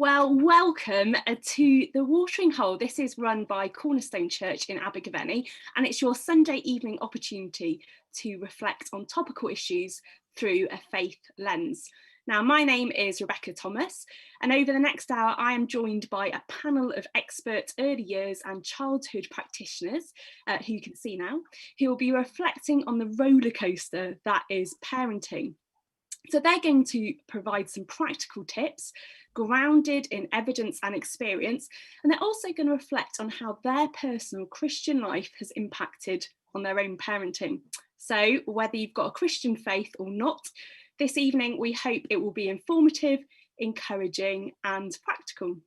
Well, welcome to The Watering Hole. This is run by Cornerstone Church in Abergavenny, and it's your Sunday evening opportunity to reflect on topical issues through a faith lens. Now, my name is Rebecca Thomas, and over the next hour, I am joined by a panel of expert early years and childhood practitioners, who you can see now, who will be reflecting on the roller coaster that is parenting. So they're going to provide some practical tips grounded in evidence and experience, and they're also going to reflect on how their personal Christian life has impacted on their own parenting. So whether you've got a Christian faith or not, this evening we hope it will be informative, encouraging and practical.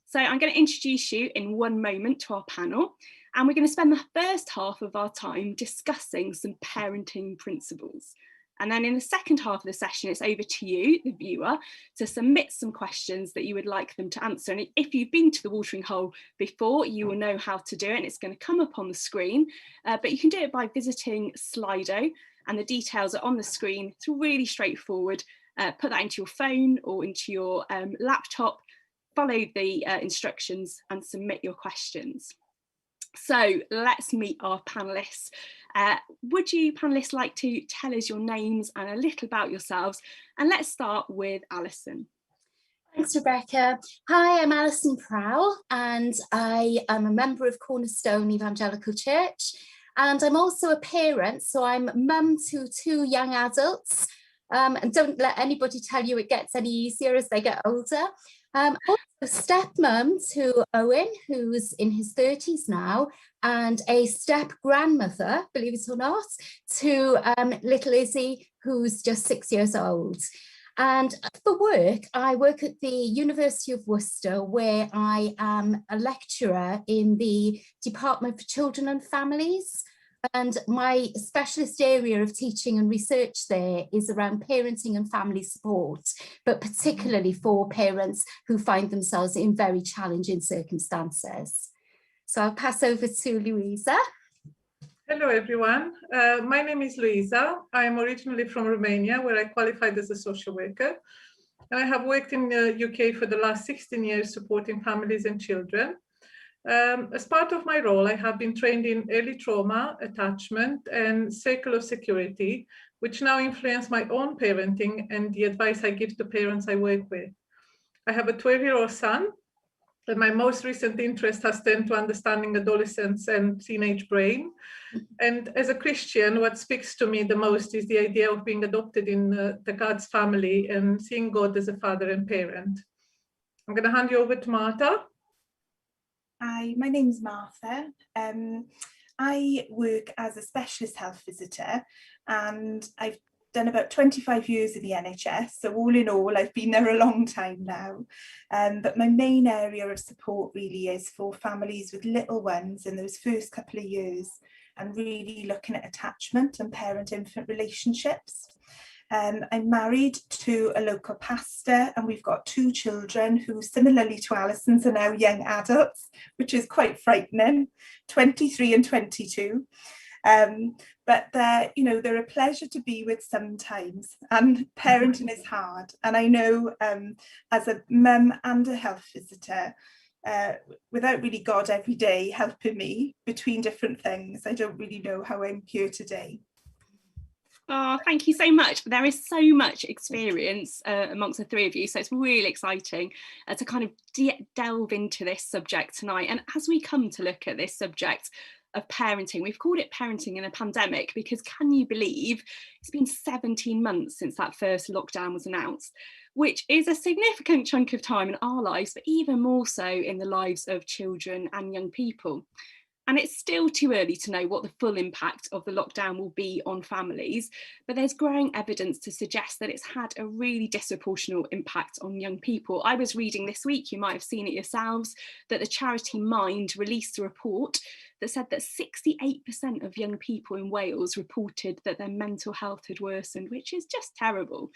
So I'm going to introduce you in one moment to our panel, and we're going to spend the first half of our time discussing some parenting principles. And then in the second half of the session, it's over to you, the viewer, to submit some questions that you would like them to answer. And if you've been to the Watering Hole before, you will know how to do it, and it's going to come up on the screen. But you can do it by visiting Slido, and the details are on the screen. It's really straightforward. Put that into your phone or into your laptop, follow the instructions and submit your questions. So let's meet our panellists. Would you panellists like to tell us your names and a little about yourselves? And let's start with Alison. Thanks, Rebecca. Hi, I'm Alison Prowl, and I am a member of Cornerstone Evangelical Church, and I'm also a parent, so I'm mum to two young adults, and don't let anybody tell you it gets any easier as they get older. Also stepmum to Owen, who's in his 30s now, and a step grandmother, believe it or not, to little Izzy, who's just 6 years old. And for work, I work at the University of Worcester, where I am a lecturer in the Department for Children and Families. And my specialist area of teaching and research there is around parenting and family support, but particularly for parents who find themselves in very challenging circumstances. So I'll pass over to Louisa. Hello, everyone. My name is Louisa. I am originally from Romania, where I qualified as a social worker. And I have worked in the UK for the last 16 years supporting families and children. As part of my role, I have been trained in early trauma, attachment, and circle of security, which now influence my own parenting and the advice I give to parents I work with. I have a 12-year-old son, and my most recent interest has turned to understanding adolescence and teenage brain. And as a Christian, what speaks to me the most is the idea of being adopted in the God's family and seeing God as a father and parent. I'm going to hand you over to Martha. Hi, my name is Martha. I work as a specialist health visitor, and I've done about 25 years in the NHS, so all in all I've been there a long time now, but my main area of support really is for families with little ones in those first couple of years, and really looking at attachment and parent-infant relationships. I'm married to a local pastor, and we've got two children who, similarly to Alison's, are now young adults, which is quite frightening, 23 and 22. But they're a pleasure to be with sometimes, and parenting is hard. And I know as a mum and a health visitor, without really God every day helping me between different things, I don't really know how I'm here today. Oh, thank you so much. There is so much experience amongst the three of you, so it's really exciting to kind of delve into this subject tonight. And as we come to look at this subject of parenting, we've called it parenting in a pandemic because, can you believe it's been 17 months since that first lockdown was announced, which is a significant chunk of time in our lives, but even more so in the lives of children and young people. And it's still too early to know what the full impact of the lockdown will be on families, but there's growing evidence to suggest that it's had a really disproportionate impact on young people. I was reading this week, you might have seen it yourselves, that the charity Mind released a report that said that 68% of young people in Wales reported that their mental health had worsened, which is just terrible.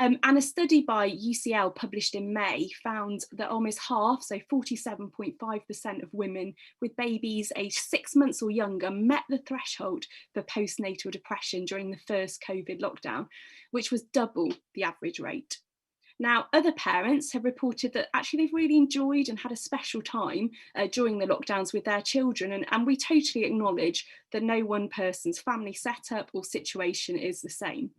And a study by UCL published in May found that almost half, so 47.5% of women with babies aged 6 months or younger met the threshold for postnatal depression during the first COVID lockdown, which was double the average rate. Now, other parents have reported that actually they've really enjoyed and had a special time during the lockdowns with their children, and we totally acknowledge that no one person's family setup or situation is the same.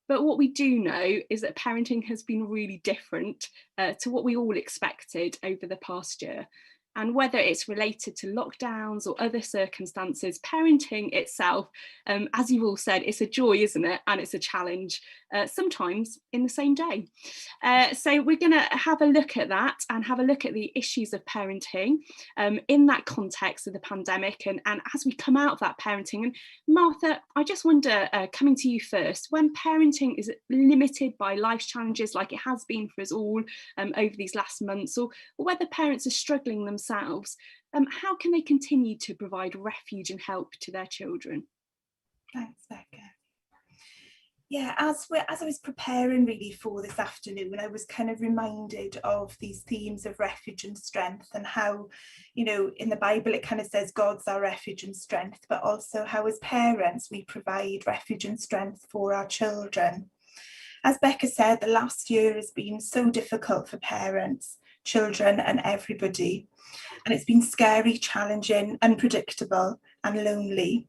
But what we do know is that parenting has been really different to what we all expected over the past year. And whether it's related to lockdowns or other circumstances, parenting itself, as you've all said, it's a joy, isn't it? And it's a challenge, sometimes in the same day. So we're going to have a look at that and have a look at the issues of parenting in that context of the pandemic, and as we come out of that parenting. And Martha, I just wonder, coming to you first, when parenting is limited by life's challenges like it has been for us all over these last months, or whether parents are struggling themselves, how can they continue to provide refuge and help to their children? Thanks, Becca. Yeah, as I was preparing really for this afternoon, I was kind of reminded of these themes of refuge and strength, and how, you know, in the Bible it kind of says God's our refuge and strength, but also how as parents we provide refuge and strength for our children. As Becca said, the last year has been so difficult for parents, children and everybody, and it's been scary, challenging, unpredictable and lonely.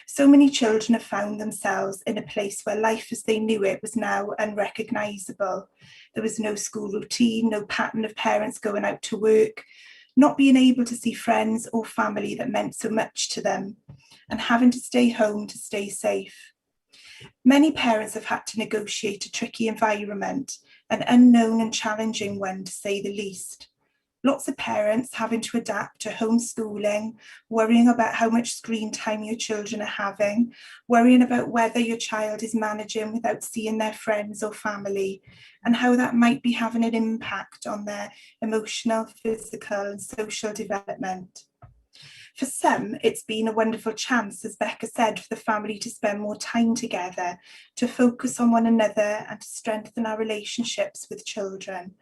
So many children have found themselves in a place where life as they knew it was now unrecognisable. There was no school routine, no pattern of parents going out to work, not being able to see friends or family that meant so much to them, and having to stay home to stay safe. Many parents have had to negotiate a tricky environment, an unknown and challenging one to say the least. Lots of parents having to adapt to homeschooling, worrying about how much screen time your children are having, worrying about whether your child is managing without seeing their friends or family, and how that might be having an impact on their emotional, physical and social development. For some, it's been a wonderful chance, as Becca said, for the family to spend more time together, to focus on one another and to strengthen our relationships with children,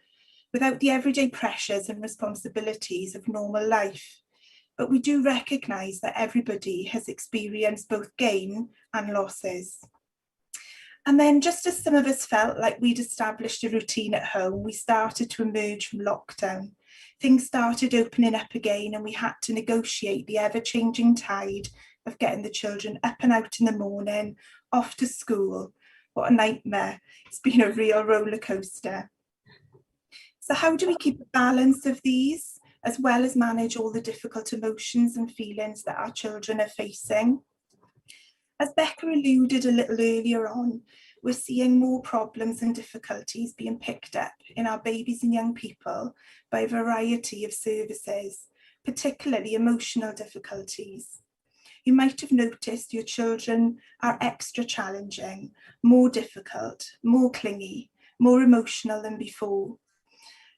without the everyday pressures and responsibilities of normal life. But we do recognise that everybody has experienced both gain and losses. And then, just as some of us felt like we'd established a routine at home, we started to emerge from lockdown. Things started opening up again, and we had to negotiate the ever-changing tide of getting the children up and out in the morning, off to school. What a nightmare. It's been a real roller coaster. So how do we keep a balance of these, as well as manage all the difficult emotions and feelings that our children are facing? As Becca alluded a little earlier on, we're seeing more problems and difficulties being picked up in our babies and young people by a variety of services, particularly emotional difficulties. You might have noticed your children are extra challenging, more difficult, more clingy, more emotional than before.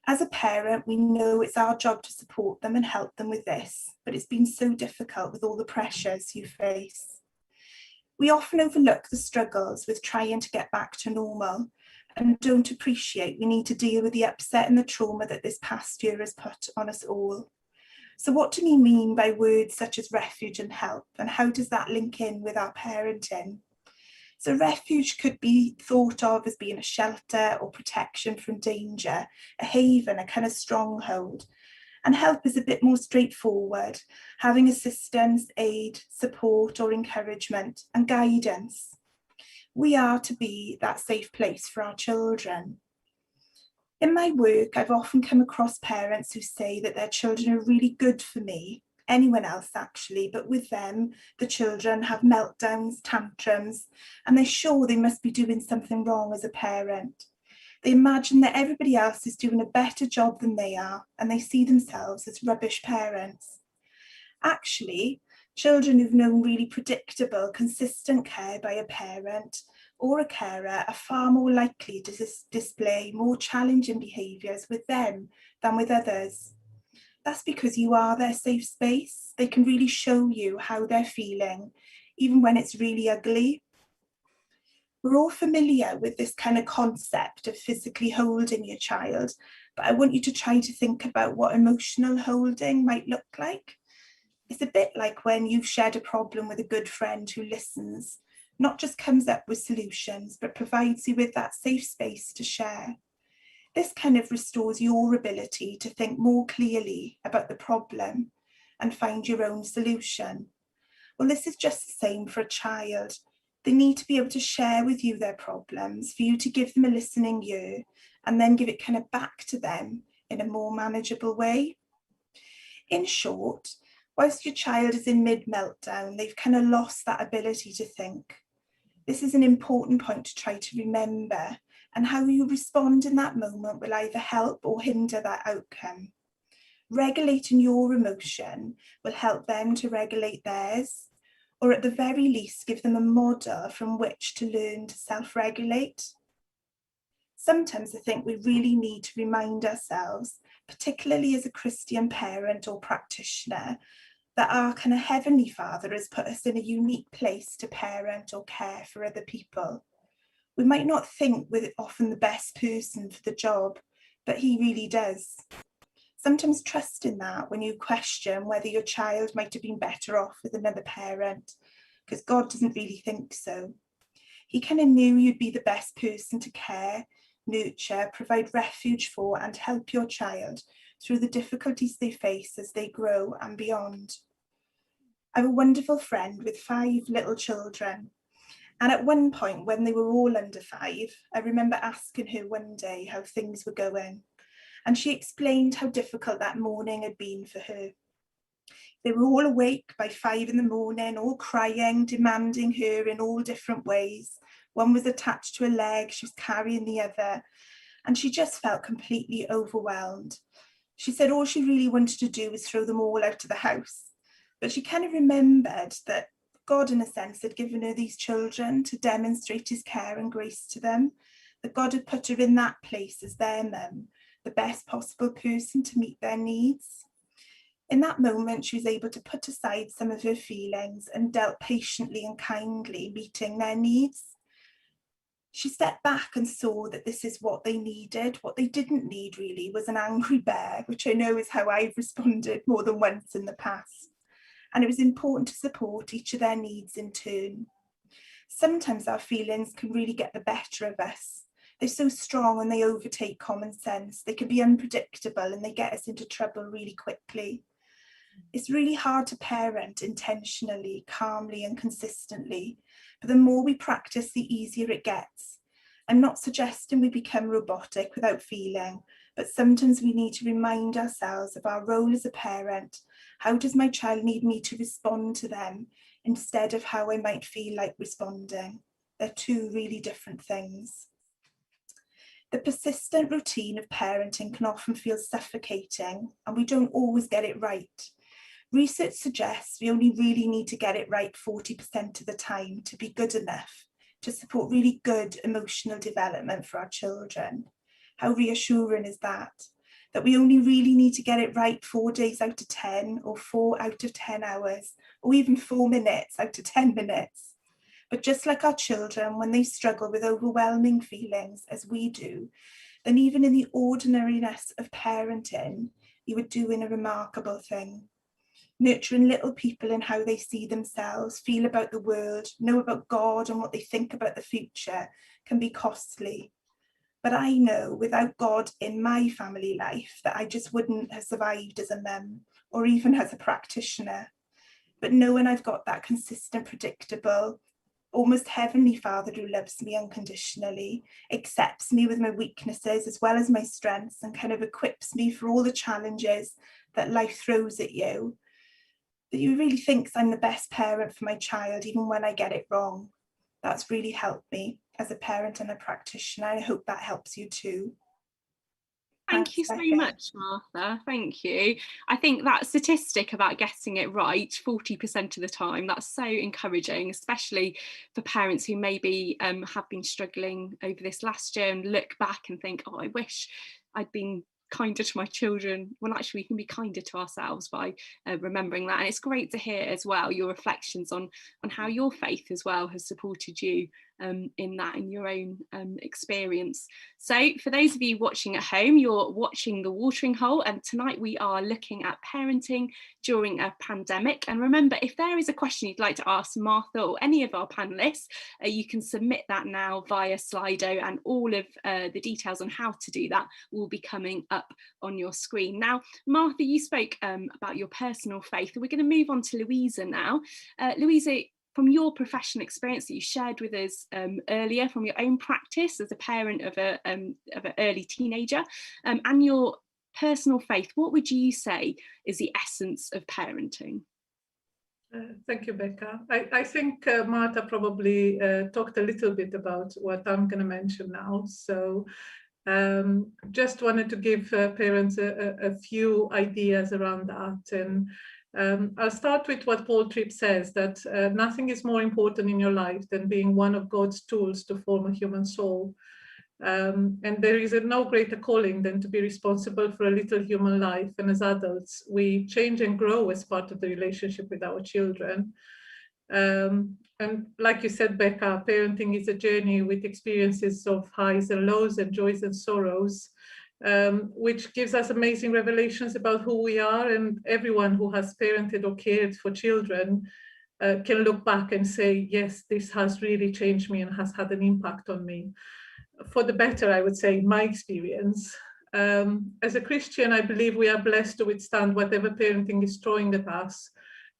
As a parent, we know it's our job to support them and help them with this, but it's been so difficult with all the pressures you face. We often overlook the struggles with trying to get back to normal and don't appreciate we need to deal with the upset and the trauma that this past year has put on us all. So what do we mean by words such as refuge and help, and how does that link in with our parenting? So refuge could be thought of as being a shelter or protection from danger, a haven, a kind of stronghold. And help is a bit more straightforward, having assistance, aid, support or encouragement and guidance. We are to be that safe place for our children. In my work, I've often come across parents who say that their children are really good for me, anyone else actually, but with them, the children have meltdowns, tantrums, and they're sure they must be doing something wrong as a parent. They imagine that everybody else is doing a better job than they are, and they see themselves as rubbish parents. Actually, children who've known really predictable, consistent care by a parent or a carer are far more likely to display more challenging behaviours with them than with others. That's because you are their safe space. They can really show you how they're feeling, even when it's really ugly. We're all familiar with this kind of concept of physically holding your child, but I want you to try to think about what emotional holding might look like. It's a bit like when you've shared a problem with a good friend who listens, not just comes up with solutions, but provides you with that safe space to share. This kind of restores your ability to think more clearly about the problem and find your own solution. Well, this is just the same for a child. They need to be able to share with you their problems, for you to give them a listening ear, and then give it kind of back to them in a more manageable way. In short, whilst your child is in mid-meltdown, they've kind of lost that ability to think. This is an important point to try to remember, and how you respond in that moment will either help or hinder that outcome. Regulating your emotion will help them to regulate theirs, or at the very least give them a model from which to learn to self-regulate. Sometimes I think we really need to remind ourselves, particularly as a Christian parent or practitioner, that our kind of Heavenly Father has put us in a unique place to parent or care for other people. We might not think we're often the best person for the job, but He really does. Sometimes trust in that when you question whether your child might have been better off with another parent, because God doesn't really think so. He kind of knew you'd be the best person to care, nurture, provide refuge for, and help your child through the difficulties they face as they grow and beyond. I have a wonderful friend with 5 little children. And at one point when they were all under 5, I remember asking her one day how things were going. And she explained how difficult that morning had been for her. They were all awake by 5 in the morning, all crying, demanding her in all different ways. One was attached to a leg, she was carrying the other, and she just felt completely overwhelmed. She said all she really wanted to do was throw them all out of the house. But she kind of remembered that God, in a sense, had given her these children to demonstrate His care and grace to them, that God had put her in that place as their mum, the best possible person to meet their needs. In that moment, she was able to put aside some of her feelings and dealt patiently and kindly, meeting their needs. She stepped back and saw that this is what they needed. What they didn't need really was an angry bear, which I know is how I've responded more than once in the past. And it was important to support each of their needs in turn. Sometimes our feelings can really get the better of us. They're so strong and they overtake common sense. They can be unpredictable and they get us into trouble really quickly. It's really hard to parent intentionally, calmly and consistently, but the more we practice, the easier it gets. I'm not suggesting we become robotic without feeling, but sometimes we need to remind ourselves of our role as a parent. How does my child need me to respond to them instead of how I might feel like responding? They're 2 really different things. The persistent routine of parenting can often feel suffocating, and we don't always get it right. Research suggests we only really need to get it right 40% of the time to be good enough to support really good emotional development for our children. How reassuring is that? That we only really need to get it right 4 days out of 10, or 4 out of 10 hours, or even 4 minutes out of 10 minutes. But just like our children, when they struggle with overwhelming feelings, as we do, then even in the ordinariness of parenting, you are doing a remarkable thing. Nurturing little people in how they see themselves, feel about the world, know about God and what they think about the future can be costly. But I know without God in my family life that I just wouldn't have survived as a mum or even as a practitioner. But knowing I've got that consistent, predictable, almost Heavenly Father who loves me unconditionally, accepts me with my weaknesses as well as my strengths, and kind of equips me for all the challenges that life throws at you, that you really thinks I'm the best parent for my child even when I get it wrong. That's really helped me as a parent and a practitioner. I hope that helps you too. Thank you so much, Martha. Thank you. I think that statistic about getting it right 40% of the time, that's so encouraging, especially for parents who maybe have been struggling over this last year and look back and think, oh, I wish I'd been kinder to my children. Well, actually, we can be kinder to ourselves by remembering that. And it's great to hear as well your reflections on how your faith as well has supported you in your own experience. So for those of you watching at home, you're watching The Watering Hole, and tonight we are looking at parenting during a pandemic. And remember, if there is a question you'd like to ask Martha or any of our panelists, you can submit that now via Slido, and all of the details on how to do that will be coming up on your screen. Now, Martha, you spoke about your personal faith. We're going to move on to Louisa now. Louisa, from your professional experience that you shared with us earlier, from your own practice as a parent of an early teenager, and your personal faith, what would you say is the essence of parenting? Thank you, Becca. I think Martha probably talked a little bit about what I'm going to mention now. So just wanted to give parents a few ideas around that. And I'll start with what Paul Tripp says, that nothing is more important in your life than being one of God's tools to form a human soul. And there is no greater calling than to be responsible for a little human life. And as adults, we change and grow as part of the relationship with our children. And like you said, Becca, parenting is a journey with experiences of highs and lows and joys and sorrows, which gives us amazing revelations about who we are. And everyone who has parented or cared for children can look back and say, yes, this has really changed me and has had an impact on me. For the better, I would say, in my experience. As a Christian, I believe we are blessed to withstand whatever parenting is throwing at us.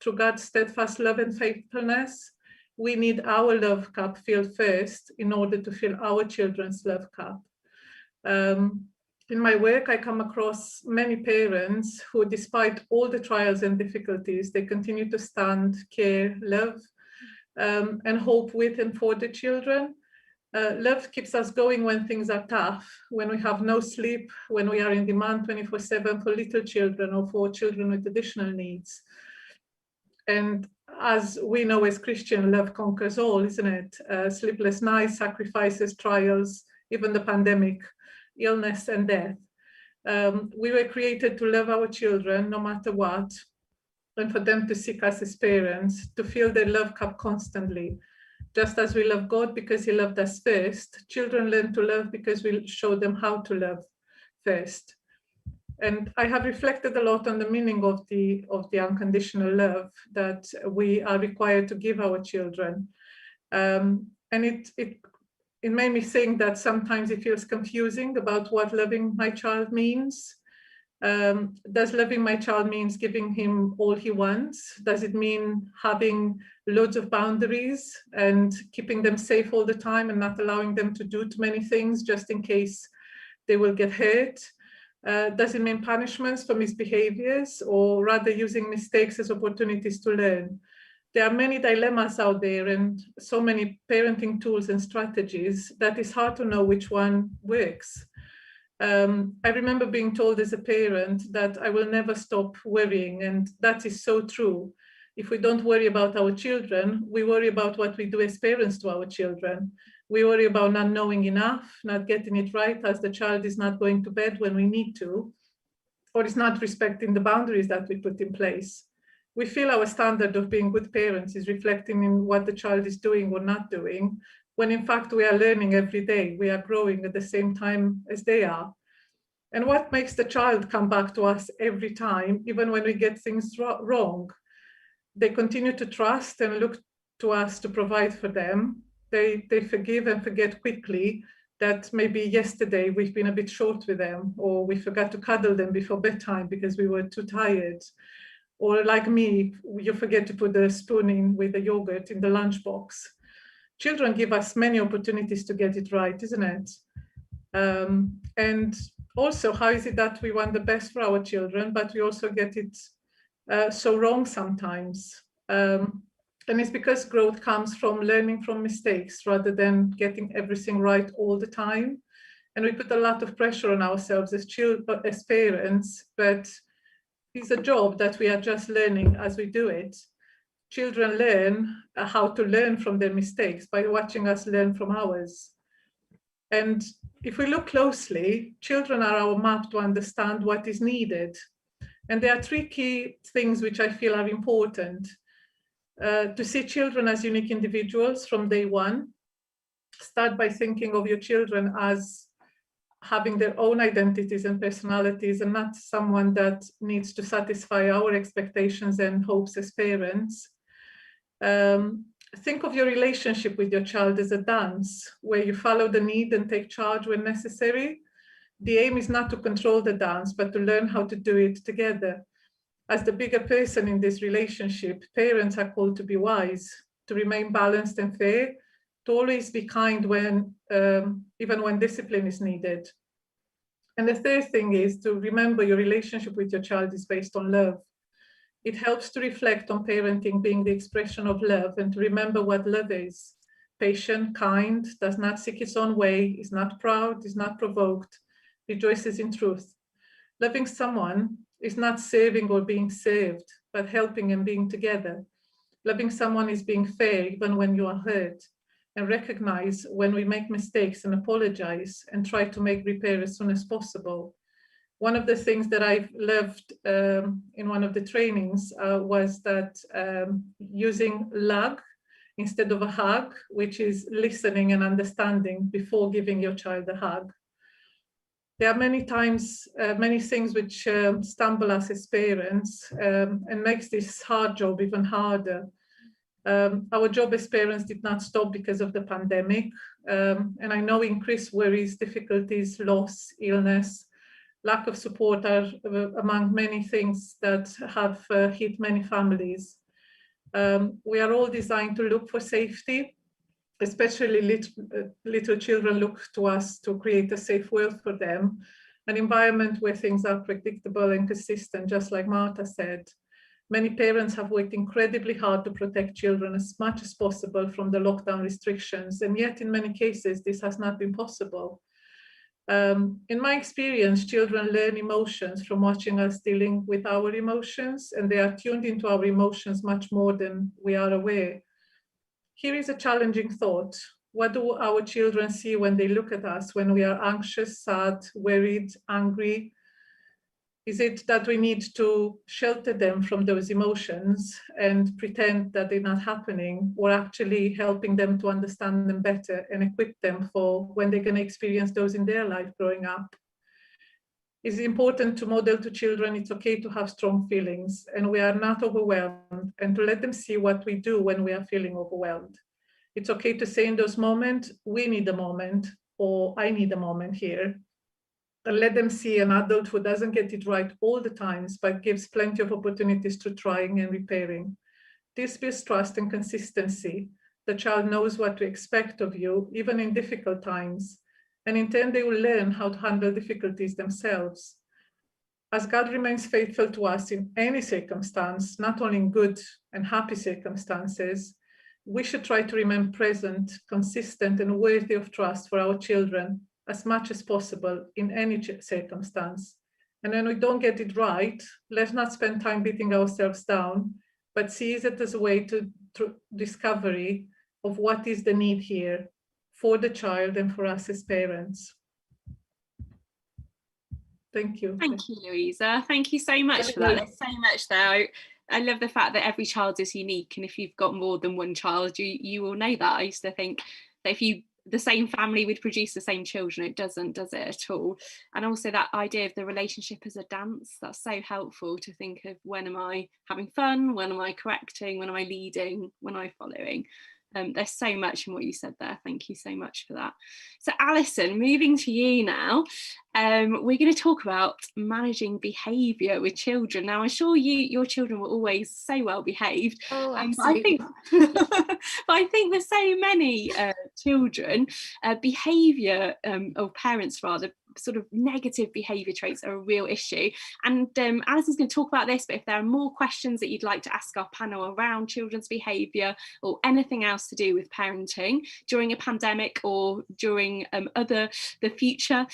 Through God's steadfast love and faithfulness, we need our love cup filled first in order to fill our children's love cup. In my work, I come across many parents who, despite all the trials and difficulties, they continue to stand, care, love, and hope with and for the children. Love keeps us going when things are tough, when we have no sleep, when we are in demand 24/7 for little children or for children with additional needs. And as we know as Christian, love conquers all, isn't it? Sleepless nights, sacrifices, trials, even the pandemic, illness and death. We were created to love our children no matter what, and for them to seek us as parents, to fill their love cup constantly. Just as we love God because he loved us first, children learn to love because we show them how to love first. And I have reflected a lot on the meaning of the unconditional love that we are required to give our children. And it made me think that sometimes it feels confusing about what loving my child means. Does loving my child means giving him all he wants? Does it mean having loads of boundaries and keeping them safe all the time and not allowing them to do too many things just in case they will get hurt? Does it mean punishments for misbehaviors, or rather using mistakes as opportunities to learn? There are many dilemmas out there and so many parenting tools and strategies that it's hard to know which one works. I remember being told as a parent that I will never stop worrying, and that is so true. If we don't worry about our children, we worry about what we do as parents to our children. We worry about not knowing enough, not getting it right as the child is not going to bed when we need to, or is not respecting the boundaries that we put in place. We feel our standard of being good parents is reflecting in what the child is doing or not doing, when in fact we are learning every day. We are growing at the same time as they are. And what makes the child come back to us every time, even when we get things wrong? They continue to trust and look to us to provide for them. They forgive and forget quickly that maybe yesterday we've been a bit short with them, or we forgot to cuddle them before bedtime because we were too tired. Or like me, you forget to put the spoon in with the yogurt in the lunchbox. Children give us many opportunities to get it right, isn't it? And also, how is it that we want the best for our children, but we also get it so wrong sometimes? And it's because growth comes from learning from mistakes rather than getting everything right all the time. And we put a lot of pressure on ourselves as parents, but it's a job that we are just learning as we do it. Children learn how to learn from their mistakes by watching us learn from ours. And if we look closely, children are our map to understand what is needed. And there are three key things which I feel are important. To see children as unique individuals from day one, Start by thinking of your children as having their own identities and personalities, and not someone that needs to satisfy our expectations and hopes as parents. Think of your relationship with your child as a dance, where you follow the need and take charge when necessary. The aim is not to control the dance, but to learn how to do it together. As the bigger person in this relationship, parents are called to be wise, to remain balanced and fair, to always be kind when, even when discipline is needed. And the third thing is to remember your relationship with your child is based on love. It helps to reflect on parenting being the expression of love, and to remember what love is. Patient, kind, does not seek its own way, is not proud, is not provoked, rejoices in truth. Loving someone is not serving or being served, but helping and being together. Loving someone is being fair even when you are hurt, and recognize when we make mistakes and apologize and try to make repair as soon as possible. One of the things that I've loved in one of the trainings was that using lug instead of a hug, which is listening and understanding before giving your child a hug. There are many times, many things which stumble us as parents and makes this hard job even harder. Our job as parents did not stop because of the pandemic, and I know increased worries, difficulties, loss, illness, lack of support are among many things that have hit many families. We are all designed to look for safety, especially little children look to us to create a safe world for them, an environment where things are predictable and consistent, just like Martha said. Many parents have worked incredibly hard to protect children as much as possible from the lockdown restrictions, and yet in many cases this has not been possible. In my experience, children learn emotions from watching us dealing with our emotions, and they are tuned into our emotions much more than we are aware. Here is a challenging thought. What do our children see when they look at us, when we are anxious, sad, worried, angry? Is it that we need to shelter them from those emotions and pretend that they're not happening, or actually helping them to understand them better and equip them for when they're going to experience those in their life growing up? It's important to model to children it's okay to have strong feelings and we are not overwhelmed, and to let them see what we do when we are feeling overwhelmed. It's okay to say in those moments, we need a moment, or I need a moment here. And let them see an adult who doesn't get it right all the times, but gives plenty of opportunities to trying and repairing. This builds trust and consistency. The child knows what to expect of you, even in difficult times. And in turn, they will learn how to handle difficulties themselves. As God remains faithful to us in any circumstance, not only in good and happy circumstances, we should try to remain present, consistent, and worthy of trust for our children as much as possible in any circumstance. And when we don't get it right, let's not spend time beating ourselves down, but seize it as a way to discovery of what is the need here for the child and for us as parents. Thank you. Thank you, Louisa. Thank you so much for that. There's so much there. I love the fact that every child is unique, and if you've got more than one child, you will know that. I used to think that if the same family would produce the same children. It doesn't, does it at all? And also that idea of the relationship as a dance, that's so helpful to think of, when am I having fun, when am I correcting, when am I leading, when am I following? There's so much in what you said there. Thank you so much for that. So Alison, moving to you now, we're going to talk about managing behaviour with children. Now, I'm sure your children were always so well behaved. Oh, absolutely. But I think there's so many children, behaviour, or parents rather, sort of negative behaviour traits are a real issue. And Alison's going to talk about this, but if there are more questions that you'd like to ask our panel around children's behaviour or anything else to do with parenting during a pandemic or during the future,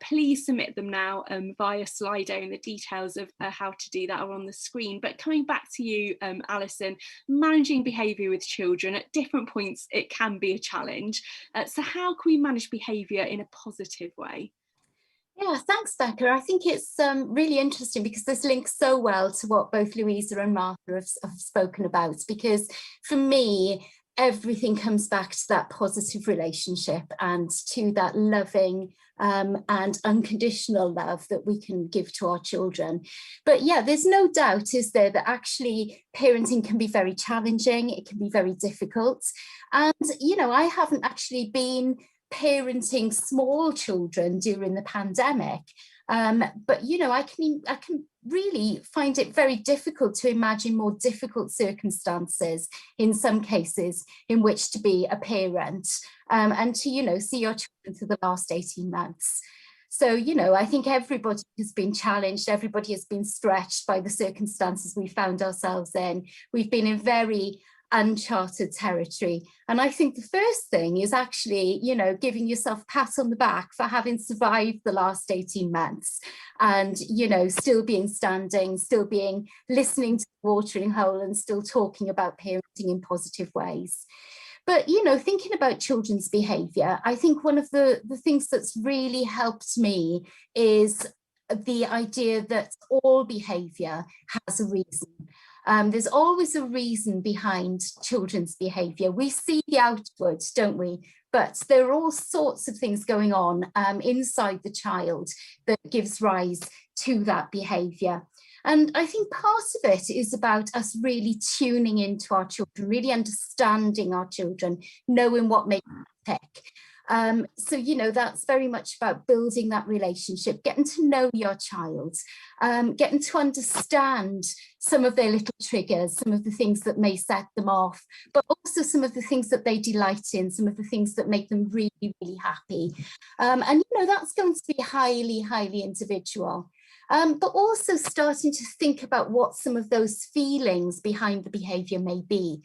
please submit them now via Slido, and the details of how to do that are on the screen. But coming back to you, Alison, managing behaviour with children at different points, it can be a challenge. So how can we manage behaviour in a positive way? Yeah, thanks, Becca. I think it's really interesting because this links so well to what both Louisa and Martha have spoken about, because for me, everything comes back to that positive relationship and to that loving and unconditional love that we can give to our children. But yeah, there's no doubt, is there, that actually parenting can be very challenging, it can be very difficult. And, you know, I haven't actually been parenting small children during the pandemic. But, you know, I can really find it very difficult to imagine more difficult circumstances in some cases in which to be a parent and to, you know, see your children for the last 18 months. So, you know, I think everybody has been challenged, everybody has been stretched by the circumstances we found ourselves in. We've been in very uncharted territory. And I think the first thing is actually, you know, giving yourself a pat on the back for having survived the last 18 months and, you know, still being standing, still being listening to the watering hole and still talking about parenting in positive ways. But, you know, thinking about children's behaviour, I think one of the things that's really helped me is the idea that all behaviour has a reason. There's always a reason behind children's behaviour. We see the outward, don't we? But there are all sorts of things going on inside the child that gives rise to that behaviour. And I think part of it is about us really tuning into our children, really understanding our children, knowing what makes them tick. So, you know, that's very much about building that relationship, getting to know your child, getting to understand some of their little triggers, some of the things that may set them off, but also some of the things that they delight in, some of the things that make them really, really happy. And, you know, that's going to be highly, highly individual. But also starting to think about what some of those feelings behind the behaviour may be.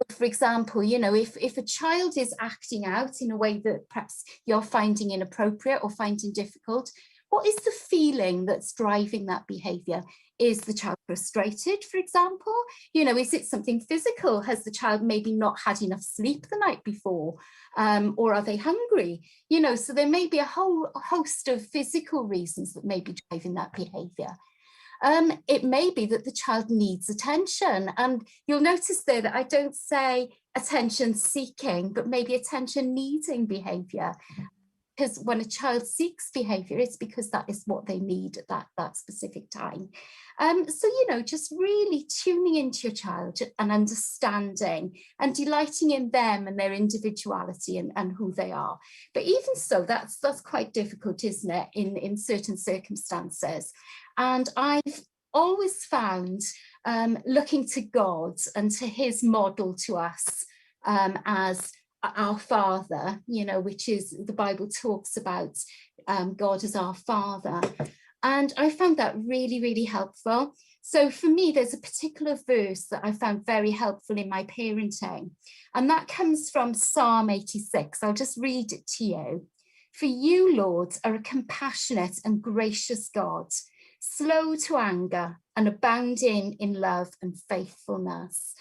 For example, you know, if a child is acting out in a way that perhaps you're finding inappropriate or finding difficult, what is the feeling that's driving that behaviour? Is the child frustrated, for example? You know, is it something physical? Has the child maybe not had enough sleep the night before? Or are they hungry? You know, so there may be a whole host of physical reasons that may be driving that behaviour. It may be that the child needs attention, and you'll notice there that I don't say attention seeking, but maybe attention needing behaviour. Because when a child seeks behaviour, it's because that is what they need at that specific time. So, you know, just really tuning into your child and understanding and delighting in them and their individuality and who they are. But even so, that's quite difficult, isn't it, in certain circumstances. And I've always found looking to God and to his model to us as our Father, you know, which is the Bible talks about God as our Father. And I found that really, really helpful. So for me, there's a particular verse that I found very helpful in my parenting. And that comes from Psalm 86. I'll just read it to you. For you, Lord, are a compassionate and gracious God, slow to anger and abounding in love and faithfulness.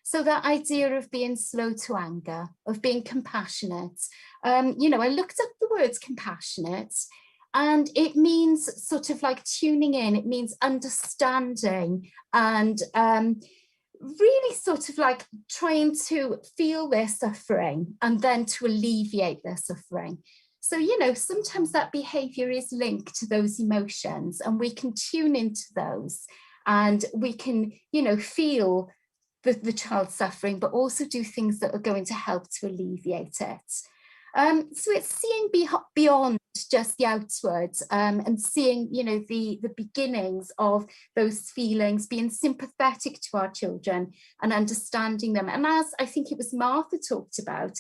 So that idea of being slow to anger, of being compassionate, you know, I looked up the words compassionate and it means sort of like tuning in, it means understanding and really sort of like trying to feel their suffering and then to alleviate their suffering. So, you know, sometimes that behaviour is linked to those emotions and we can tune into those and we can, you know, feel the child suffering, but also do things that are going to help to alleviate it. So it's seeing beyond just the outwards and seeing, you know, the beginnings of those feelings, being sympathetic to our children and understanding them. And as I think it was Martha talked about,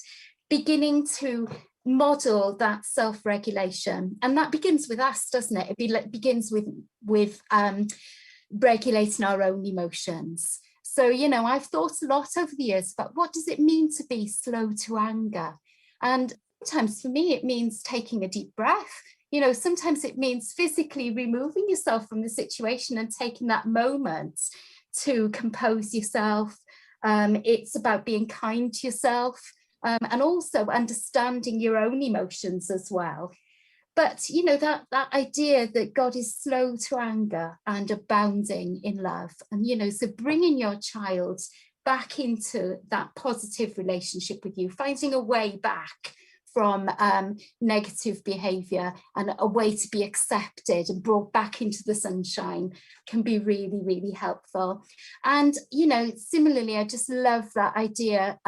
beginning to model that self-regulation. And that begins with us, doesn't it? It begins with regulating our own emotions. So, you know, I've thought a lot over the years about what does it mean to be slow to anger? And sometimes for me, it means taking a deep breath. You know, sometimes it means physically removing yourself from the situation and taking that moment to compose yourself. It's about being kind to yourself and also understanding your own emotions as well. But, you know, that idea that God is slow to anger and abounding in love. And, you know, so bringing your child back into that positive relationship with you, finding a way back from negative behaviour and a way to be accepted and brought back into the sunshine can be really, really helpful. And, you know, similarly, I just love that idea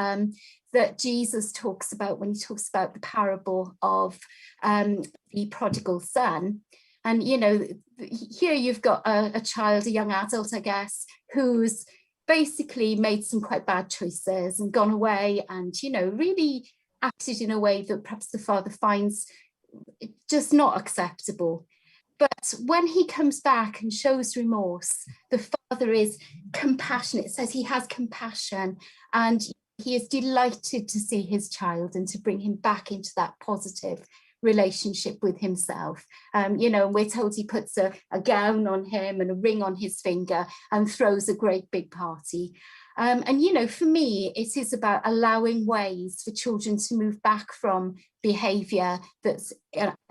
that Jesus talks about when he talks about the parable of the prodigal son. And, you know, here you've got a child, a young adult, I guess, who's basically made some quite bad choices and gone away and, you know, really acted in a way that perhaps the father finds just not acceptable. But when he comes back and shows remorse, the father is compassionate. It says he has compassion and he is delighted to see his child and to bring him back into that positive relationship with himself. You know, we're told he puts a gown on him and a ring on his finger and throws a great big party. And, you know, for me, it is about allowing ways for children to move back from behaviour that's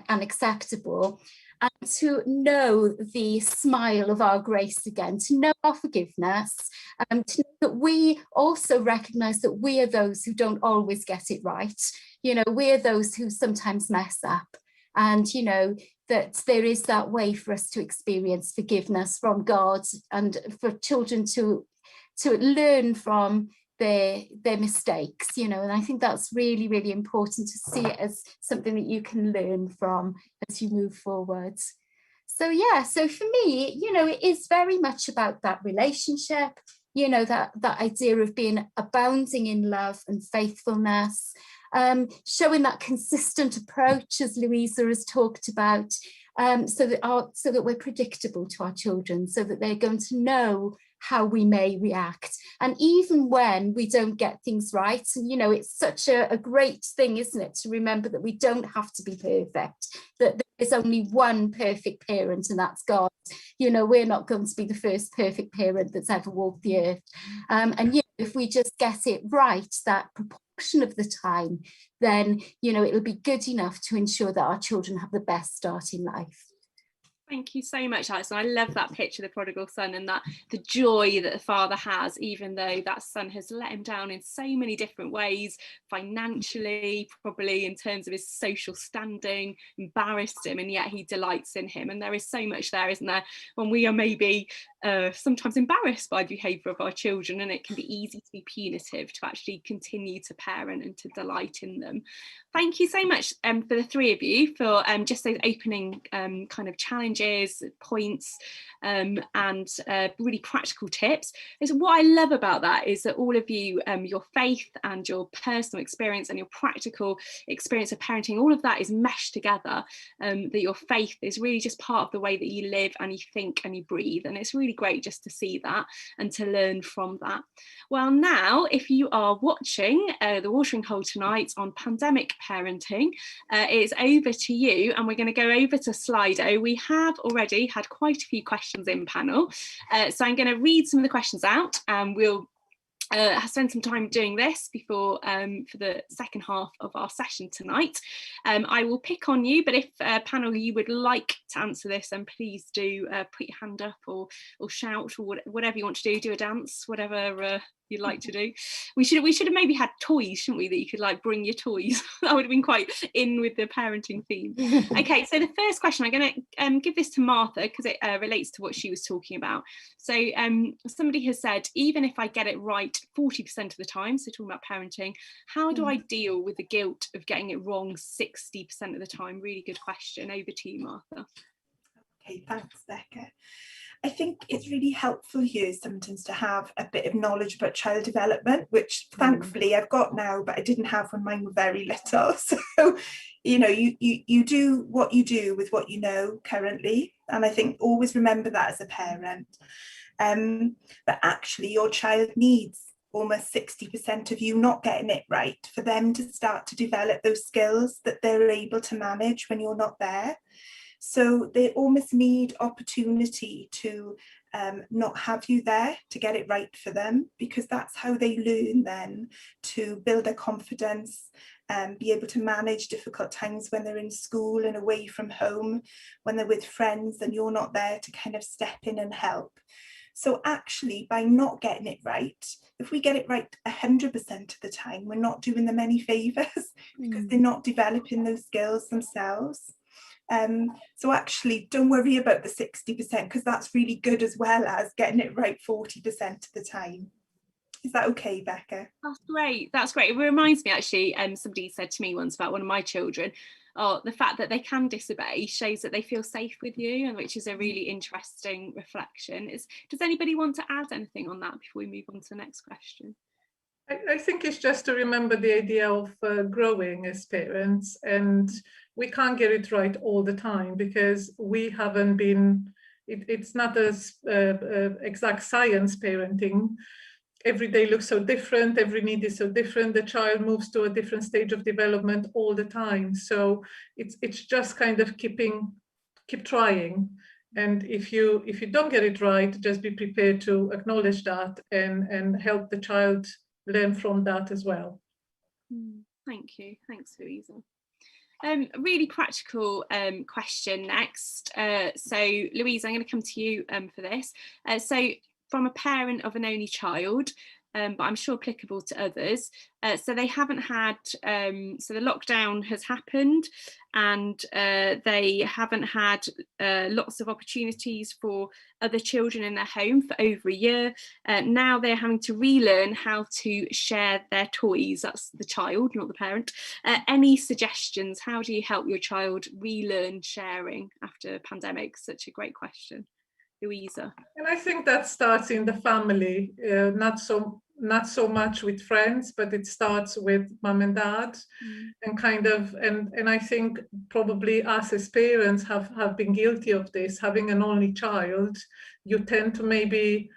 unacceptable and to know the smile of our grace again, to know our forgiveness, to know that we also recognise that we are those who don't always get it right. You know, we are those who sometimes mess up. And, you know, that there is that way for us to experience forgiveness from God and for children to learn from their mistakes, you know, and I think that's really, really important to see it as something that you can learn from as you move forward. So yeah, so for me, you know, it is very much about that relationship, you know, that idea of being abounding in love and faithfulness, showing that consistent approach as Louisa has talked about, so that we're predictable to our children, so that they're going to know how we may react. And even when we don't get things right, and you know, it's such a great thing, isn't it, to remember that we don't have to be perfect, that there's only one perfect parent and that's God. You know, we're not going to be the first perfect parent that's ever walked the earth. And you know, if we just get it right that proportion of the time, then, you know, it'll be good enough to ensure that our children have the best start in life. Thank you so much, Alison. I love that picture of the prodigal son and that the joy that the father has, even though that son has let him down in so many different ways, financially, probably in terms of his social standing, embarrassed him, and yet he delights in him. And there is so much there, isn't there, when we are maybe sometimes embarrassed by the behaviour of our children, and it can be easy to be punitive, to actually continue to parent and to delight in them. Thank you so much for the three of you for just those opening kind of challenges, points, and really practical tips. What I love about that is that all of you, your faith and your personal experience and your practical experience of parenting, all of that is meshed together, that your faith is really just part of the way that you live and you think and you breathe, and it's really great just to see that and to learn from that. Well, now if you are watching the watering hole tonight on pandemic parenting, it's over to you, and we're going to go over to Slido. We have already had quite a few questions in panel, so I'm going to read some of the questions out and we'll spend some time doing this before for the second half of our session tonight. I will pick on you, but if panel you would like to answer this, then please do put your hand up or shout or whatever you want to do a dance, whatever you'd like to do. We should have maybe had toys, shouldn't we, that you could like bring your toys. That would have been quite in with the parenting theme. Okay, so the first question, I'm going to give this to Martha because it relates to what she was talking about. So somebody has said, even if I get it right 40% of the time, so talking about parenting, how do I deal with the guilt of getting it wrong 60% of the time? Really good question. Over to you, Martha. Okay, thanks, Becca. I think it's really helpful here sometimes to have a bit of knowledge about child development, which thankfully I've got now, but I didn't have when mine were very little. So, you know, you do what you do with what you know currently. And I think always remember that as a parent. But actually your child needs almost 60% of you not getting it right for them to start to develop those skills that they're able to manage when you're not there. So they almost need opportunity to not have you there to get it right for them, because that's how they learn then to build their confidence and be able to manage difficult times when they're in school and away from home, when they're with friends and you're not there to kind of step in and help. So actually, by not getting it right, if we get it right 100% of the time, we're not doing them any favours because they're not developing those skills themselves. So actually, don't worry about the 60% because that's really good, as well as getting it right 40% of the time. Is that okay, Becca? That's great. That's great. It reminds me, actually, somebody said to me once about one of my children, oh, the fact that they can disobey shows that they feel safe with you, and which is a really interesting reflection. Does anybody want to add anything on that before we move on to the next question? I think it's just to remember the idea of growing as parents, and we can't get it right all the time because we haven't been, it's not as exact science parenting. Every day looks so different, every need is so different, the child moves to a different stage of development all the time. So it's just kind of keep trying. And if you don't get it right, just be prepared to acknowledge that and help the child learn from that as well. Thank you. Thanks, Louisa. A really practical question next. So Louisa, I'm going to come to you for this. So from a parent of an only child, but I'm sure applicable to others. So they haven't had, so the lockdown has happened, and they haven't had lots of opportunities for other children in their home for over a year. Now they're having to relearn how to share their toys. That's the child, not the parent. Any suggestions? How do you help your child relearn sharing after pandemic? Such a great question. Louisa. And I think that starts in the family, not so much with friends, but it starts with mom and dad, and kind of, and I think probably us as parents have been guilty of this. Having an only child, you tend to maybe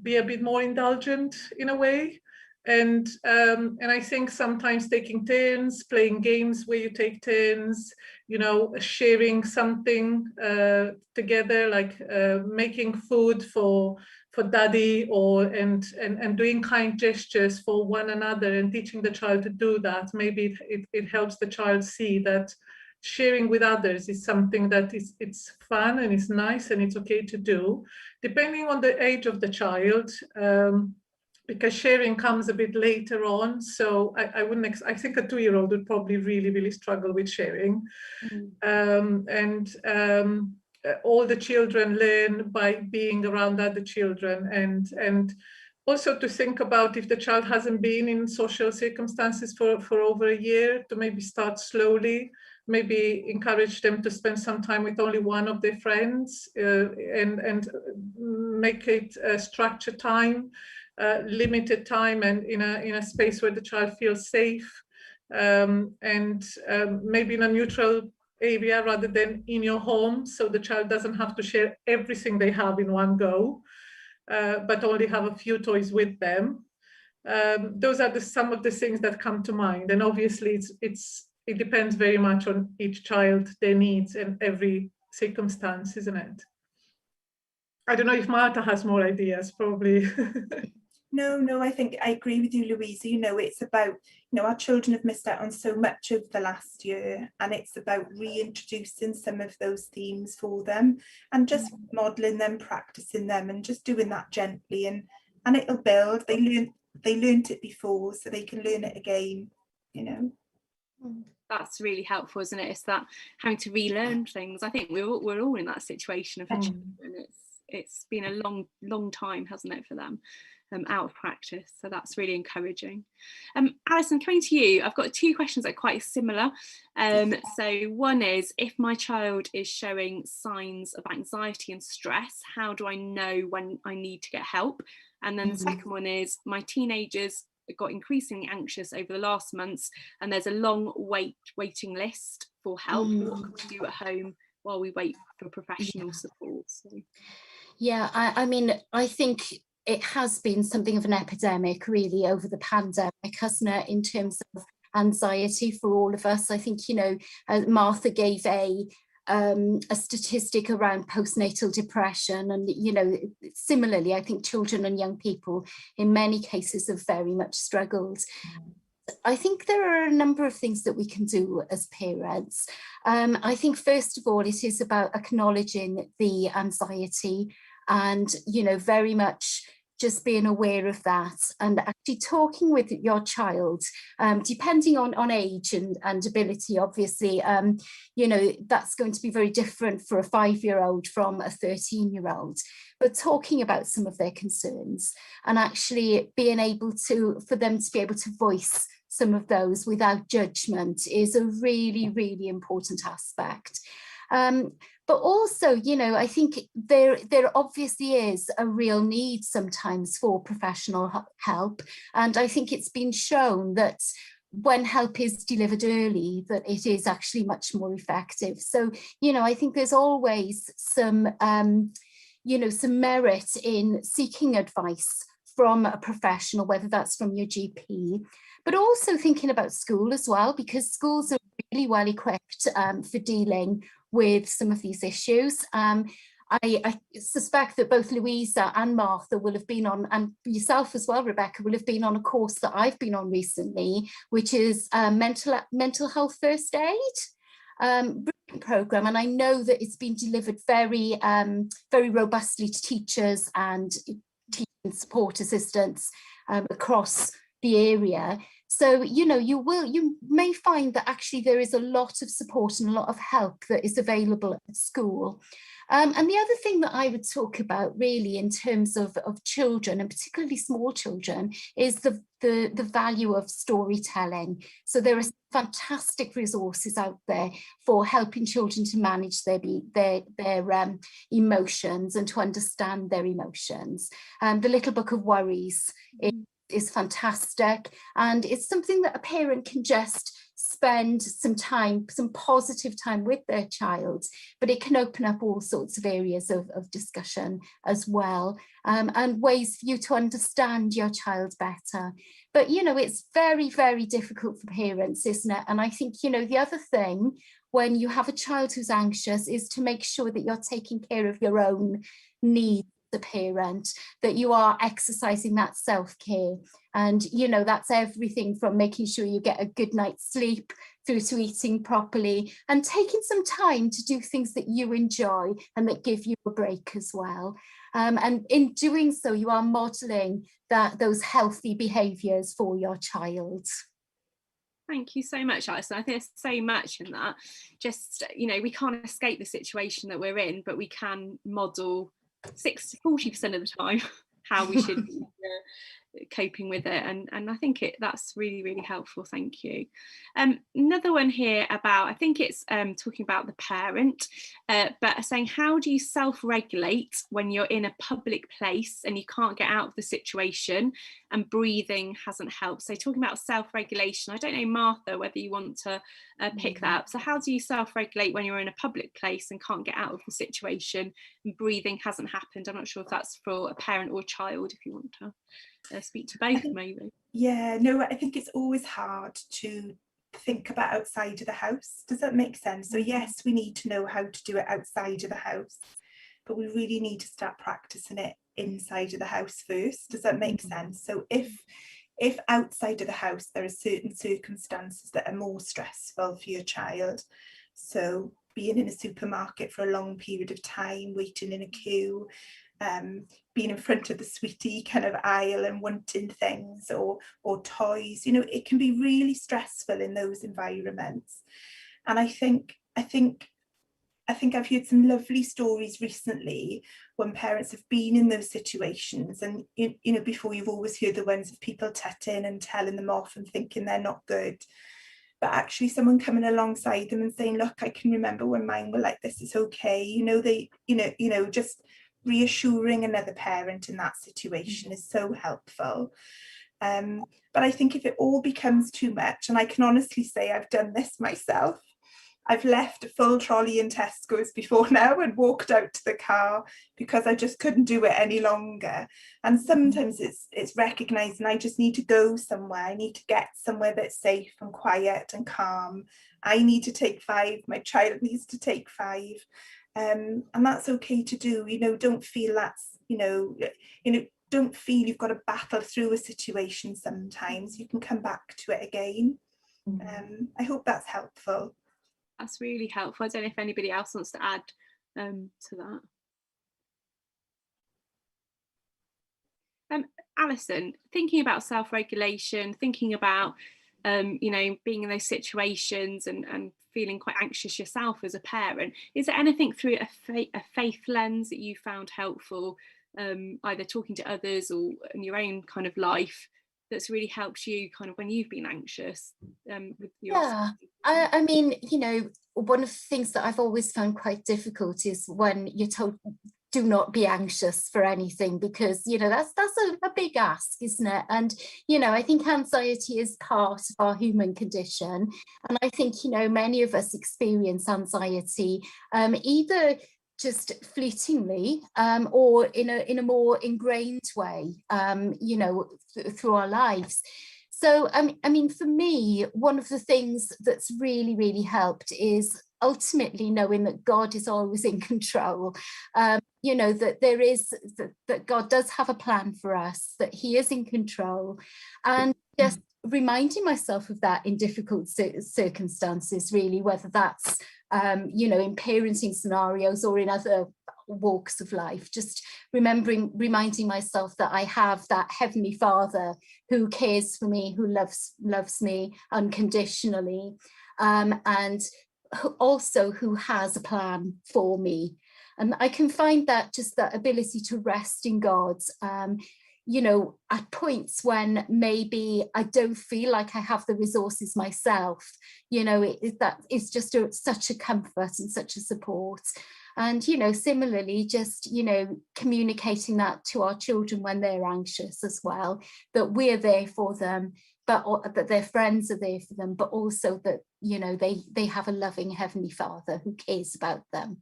be a bit more indulgent in a way. And I think sometimes taking turns, playing games where you take turns, you know, sharing something together, like making food for daddy, or and doing kind gestures for one another, and teaching the child to do that. Maybe it helps the child see that sharing with others is something that it's fun and it's nice and it's okay to do, depending on the age of the child. Because sharing comes a bit later on. So I wouldn't, I think a 2-year-old would probably really struggle with sharing. All the children learn by being around other children, and also to think about, if the child hasn't been in social circumstances for over a year, to maybe start slowly, maybe encourage them to spend some time with only one of their friends, and make it a structured time, limited time, and in a space where the child feels safe, and maybe in a neutral area rather than in your home, so the child doesn't have to share everything they have in one go, but only have a few toys with them. Those are some of the things that come to mind, and obviously it depends very much on each child, their needs, and every circumstance, isn't it? I don't know if Marta has more ideas, probably. No, I think I agree with you, Louisa. You know, it's about, you know, our children have missed out on so much of the last year, and it's about reintroducing some of those themes for them, and just modelling them, practicing them, and just doing that gently, and it'll build. They learned it before, so they can learn it again, you know. That's really helpful, isn't it? It's that having to relearn things. I think we're all in that situation of children. It's been a long time, hasn't it, for them, out of practice. So that's really encouraging. Alison, coming to you, I've got 2 questions that are quite similar. So one is, if my child is showing signs of anxiety and stress, how do I know when I need to get help? And then the second one is, my teenagers got increasingly anxious over the last months, and there's a long waiting list for help. What can we do at home while we wait for professional support? So. Yeah, I mean, I think it has been something of an epidemic really over the pandemic, hasn't it, in terms of anxiety for all of us. I think, you know, Martha gave a statistic around postnatal depression, and, you know, similarly, I think children and young people in many cases have very much struggled. I think there are a number of things that we can do as parents. I think first of all, it is about acknowledging the anxiety and, you know, very much just being aware of that and actually talking with your child, depending on age and ability, obviously, you know, that's going to be very different for a 5-year-old from a 13-year-old, but talking about some of their concerns and actually being able to, for them to be able to voice some of those without judgment is a really, really important aspect. But also, you know, I think there obviously is a real need sometimes for professional help. And I think it's been shown that when help is delivered early, that it is actually much more effective. So, you know, I think there's always some, you know, some merit in seeking advice from a professional, whether that's from your GP, but also thinking about school as well, because schools are really well equipped for dealing with some of these issues. I suspect that both Louisa and Martha will have been on, and yourself as well, Rebecca, will have been on a course that I've been on recently, which is mental health first aid. Brilliant program, and I know that it's been delivered very, very robustly to teachers and teaching support assistants across the area. So, you know, you may find that actually there is a lot of support and a lot of help that is available at school. And the other thing that I would talk about really in terms of children, and particularly small children, is the value of storytelling. So there are fantastic resources out there for helping children to manage their emotions and to understand their emotions. The Little Book of Worries is fantastic, and it's something that a parent can just spend some time, some positive time with their child, but it can open up all sorts of areas of discussion as well, and ways for you to understand your child better. But, you know, it's very, very difficult for parents, isn't it? And I think, you know, the other thing when you have a child who's anxious is to make sure that you're taking care of your own needs, the parent, that you are exercising that self-care. And, you know, that's everything from making sure you get a good night's sleep through to eating properly and taking some time to do things that you enjoy and that give you a break as well. And in doing so, you are modeling those healthy behaviours for your child. Thank you so much, Alison. I think there's so much in that. Just, you know, we can't escape the situation that we're in, but we can model 40% of the time how we should be coping with it, and I think that's really, really helpful. Thank you. Another one here about, I think it's talking about the parent, but saying, how do you self-regulate when you're in a public place and you can't get out of the situation and breathing hasn't helped? So talking about self-regulation, I don't know, Martha, whether you want to pick that up. So how do you self-regulate when you're in a public place and can't get out of the situation and breathing hasn't happened? I'm not sure if that's for a parent or a child, if you want to speak to both, maybe. Yeah, no, I think it's always hard to think about outside of the house. Does that make sense? So yes, we need to know how to do it outside of the house, but we really need to start practicing it inside of the house first. Does that make sense? So if outside of the house there are certain circumstances that are more stressful for your child, so being in a supermarket for a long period of time, waiting in a queue, being in front of the sweetie kind of aisle and wanting things or toys, you know, it can be really stressful in those environments. And I think I've heard some lovely stories recently when parents have been in those situations, and you know, before you've always heard the ones of people tutting and telling them off and thinking they're not good, but actually someone coming alongside them and saying, look, I can remember when mine were like this, it's okay, you know, just reassuring another parent in that situation is so helpful. But I think if it all becomes too much, and I can honestly say I've done this myself, I've left a full trolley in Tesco's before now and walked out to the car because I just couldn't do it any longer. And sometimes it's recognising I just need to go somewhere. I need to get somewhere that's safe and quiet and calm. I need to take 5. My child needs to take 5. And that's okay to do. You know, don't feel that's, you know, don't feel you've got to battle through a situation sometimes. You can come back to it again. I hope that's helpful. That's really helpful. I don't know if anybody else wants to add to that. Alison, thinking about self-regulation, thinking about you know, being in those situations and feeling quite anxious yourself as a parent, is there anything through a faith lens that you found helpful, either talking to others or in your own kind of life, that's really helped you kind of when you've been anxious with your... Yeah, I mean, you know, one of the things that I've always found quite difficult is when you're told, do not be anxious for anything, because, you know, that's a big ask, isn't it? And, you know, I think anxiety is part of our human condition. And I think, you know, many of us experience anxiety either just fleetingly or in a more ingrained way, you know, through our lives. So, I mean, for me, one of the things that's really, really helped is ultimately knowing that God is always in control. You know, that there is, that God does have a plan for us, that he is in control, and just reminding myself of that in difficult circumstances, really, whether that's, you know, in parenting scenarios or in other walks of life, just reminding myself that I have that Heavenly Father who cares for me, who loves me unconditionally, and also who has a plan for me. And I can find that just that ability to rest in God, you know, at points when maybe I don't feel like I have the resources myself, you know, that is just such a comfort and such a support. And, you know, similarly, just, you know, communicating that to our children when they're anxious as well, that we're there for them, but that their friends are there for them, but also that, you know, they have a loving Heavenly Father who cares about them.